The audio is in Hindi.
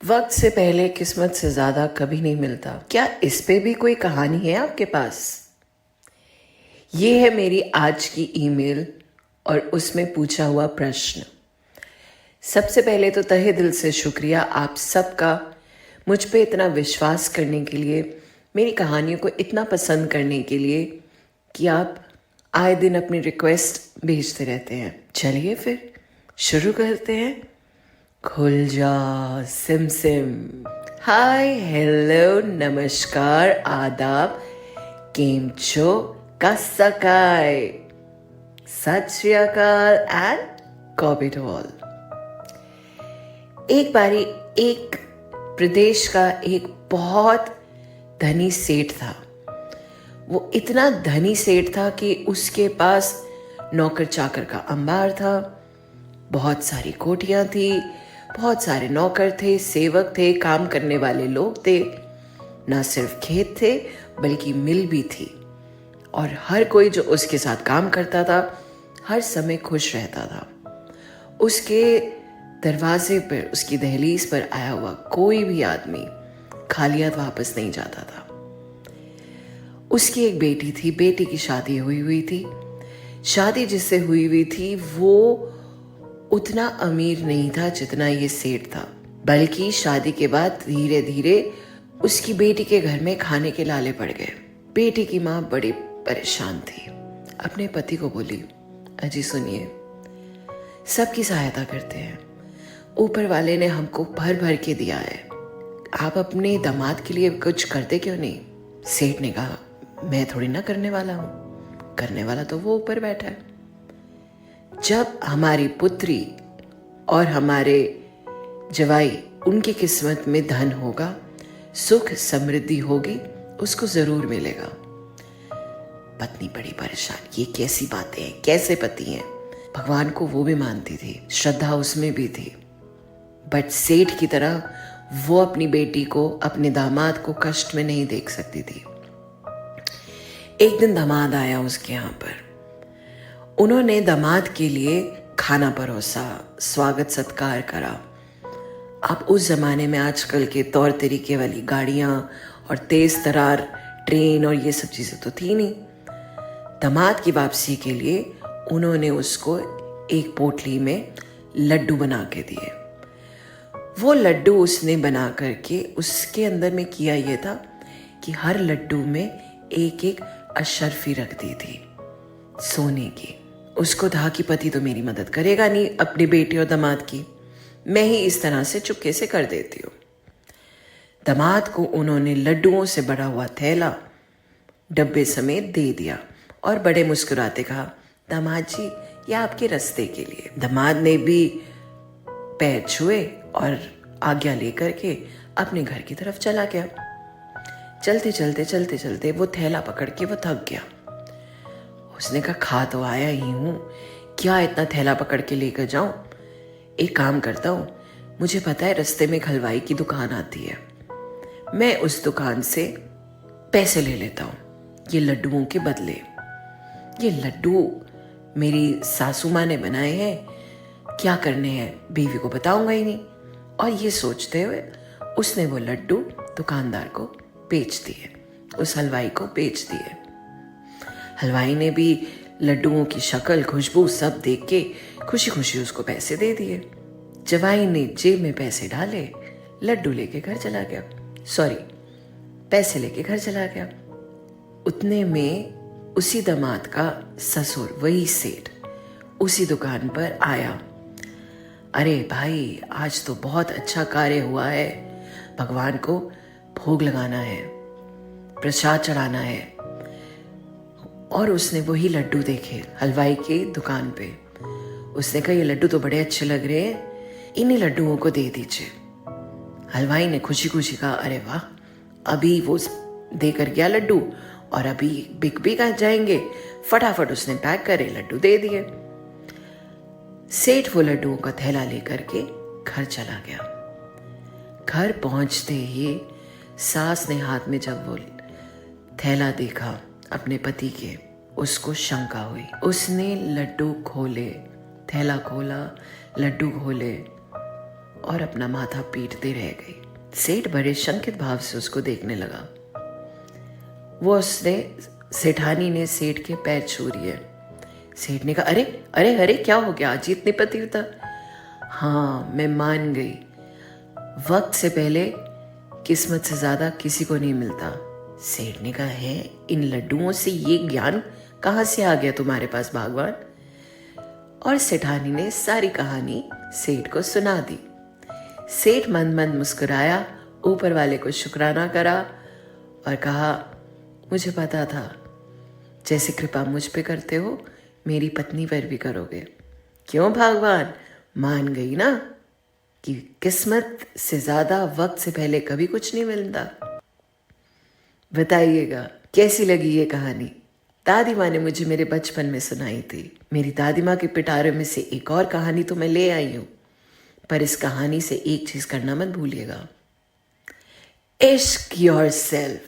वक्त से पहले किस्मत से ज्यादा कभी नहीं मिलता। क्या इस पे भी कोई कहानी है आपके पास? ये है मेरी आज की ईमेल और उसमें पूछा हुआ प्रश्न। सबसे पहले तो तहे दिल से शुक्रिया आप सबका मुझ पे इतना विश्वास करने के लिए, मेरी कहानियों को इतना पसंद करने के लिए कि आप आए दिन अपनी रिक्वेस्ट भेजते रहते हैं। चलिए फिर शुरू करते हैं। खुल जा सिम सिम। हाय, हेलो, नमस्कार, आदाब, केम छो, कसकाय, सत श्री अकाल एंड कॉबिट ऑल। एक बारी एक प्रदेश का एक बहुत धनी सेठ था। वो इतना धनी सेठ था कि उसके पास नौकर चाकर का अंबार था, बहुत सारी कोठियां थी, बहुत सारे नौकर थे, सेवक थे, काम करने वाले लोग थे। ना सिर्फ खेत थे बल्कि मिल भी थी, और हर कोई जो उसके साथ काम करता था हर समय खुश रहता था। उसके दरवाजे पर, उसकी दहलीज पर आया हुआ कोई भी आदमी खाली हाथ वापस नहीं जाता था। उसकी एक बेटी थी, बेटी की शादी हुई थी। शादी जिससे हुई थी वो उतना अमीर नहीं था जितना ये सेठ था, बल्कि शादी के बाद धीरे धीरे उसकी बेटी के घर में खाने के लाले पड़ गए। बेटी की माँ बड़ी परेशान थी। अपने पति को बोली, अजी सुनिए, सबकी सहायता करते हैं, ऊपर वाले ने हमको भर भर के दिया है, आप अपने दामाद के लिए कुछ करते क्यों नहीं? सेठ ने कहा, मैं थोड़ी ना करने वाला हूँ, करने वाला तो वो ऊपर बैठा है। जब हमारी पुत्री और हमारे जवाई, उनकी किस्मत में धन होगा, सुख समृद्धि होगी, उसको जरूर मिलेगा। पत्नी बड़ी परेशान, ये कैसी बातें हैं, कैसे पति हैं? भगवान को वो भी मानती थी, श्रद्धा उसमें भी थी, बट सेठ की तरह वो अपनी बेटी को, अपने दामाद को कष्ट में नहीं देख सकती थी। एक दिन दामाद आया उसके यहाँ पर। उन्होंने दामाद के लिए खाना परोसा, स्वागत सत्कार करा। अब उस जमाने में आजकल के तौर तरीके वाली गाड़ियां और तेज तरार ट्रेन और ये सब चीजें तो थी नहीं। दामाद की वापसी के लिए उन्होंने उसको एक पोटली में लड्डू बना के दिए। वो लड्डू उसने बना करके उसके अंदर में किया ये था कि हर लड्डू में एक एक अशर्फी रख दी थी सोने की। उसको था कि पति तो मेरी मदद करेगा नहीं अपनी बेटी और दामाद की, मैं ही इस तरह से चुपके से कर देती हूँ। दामाद को उन्होंने लड्डुओं से भरा हुआ थैला डब्बे समेत दे दिया और बड़े मुस्कुराते कहा, दामाद जी ये आपके रास्ते के लिए। दामाद ने भी पैर छुए और आज्ञा लेकर के अपने घर की तरफ चला गया। चलते चलते वो थैला पकड़ के वो थक गया। उसने कहा, खा तो आया ही हूं, क्या इतना थैला पकड़ के लेकर जाऊं? एक काम करता हूं, मुझे पता है रास्ते में एक हलवाई की दुकान आती है, मैं उस दुकान से पैसे ले लेता हूं ये लड्डुओं के बदले। ये लड्डू मेरी सासू माँ ने बनाए हैं, क्या करने हैं बीवी को बताऊंगा ही नहीं। और ये सोचते हुए उसने वो लड्डू दुकानदार को बेच दिए, उस हलवाई को बेच दिए। हलवाई ने भी लड्डुओं की शक्ल, खुशबू सब देख के खुशी खुशी उसको पैसे दे दिए। जवाई ने जेब में पैसे डाले, लड्डू लेके घर चला गया, पैसे लेके घर चला गया। उतने में उसी दामाद का ससुर, वही सेठ, उसी दुकान पर आया। अरे भाई, आज तो बहुत अच्छा कार्य हुआ है, भगवान को भोग लगाना है, प्रसाद चढ़ाना है। और उसने वही लड्डू देखे हलवाई की दुकान पे। उसने कहा, ये लड्डू तो बड़े अच्छे लग रहे हैं, इन्हीं लड्डुओं को दे दीजिए। हलवाई ने खुशी खुशी कहा, अरे वाह, अभी वो देकर गया लड्डू और अभी बिक भी जाएंगे। फटाफट उसने पैक करे लड्डू दे दिए। सेठ वो लड्डुओं का थैला लेकर के घर चला गया। घर पहुंचते ही सास ने हाथ में जब वो थैला देखा अपने पति के, उसको शंका हुई। उसने लड्डू खोले, थैला खोला, लड्डू खोले और अपना माथा पीटते रह गई। सेठ बड़े शंकित भाव से उसको देखने लगा। सेठानी ने सेठ के पैर छू लिए। सेठ ने कहा, अरे अरे अरे क्या हो गया, आज इतनी पतिव्रता? हाँ, मैं मान गई, वक्त से पहले किस्मत से ज्यादा किसी को नहीं मिलता। सेठ ने कहा, है इन लड्डुओं से ये ज्ञान कहाँ से आ गया तुम्हारे पास भगवान? और सेठानी ने सारी कहानी सेठ को सुना दी। सेठ मंद मंद मुस्कुराया, ऊपर वाले को शुक्राना करा और कहा, मुझे पता था जैसे कृपा मुझ पे करते हो मेरी पत्नी पर भी करोगे। क्यों भगवान? मान गई ना कि किस्मत से ज्यादा वक्त से पहले कभी कुछ नहीं मिलता। बताइएगा कैसी लगी ये कहानी? दादी माँ ने मुझे मेरे बचपन में सुनाई थी। मेरी दादी माँ के पिटारे में से एक और कहानी तो मैं ले आई हूं, पर इस कहानी से एक चीज करना मत भूलिएगा, इश्क योरसेल्फ।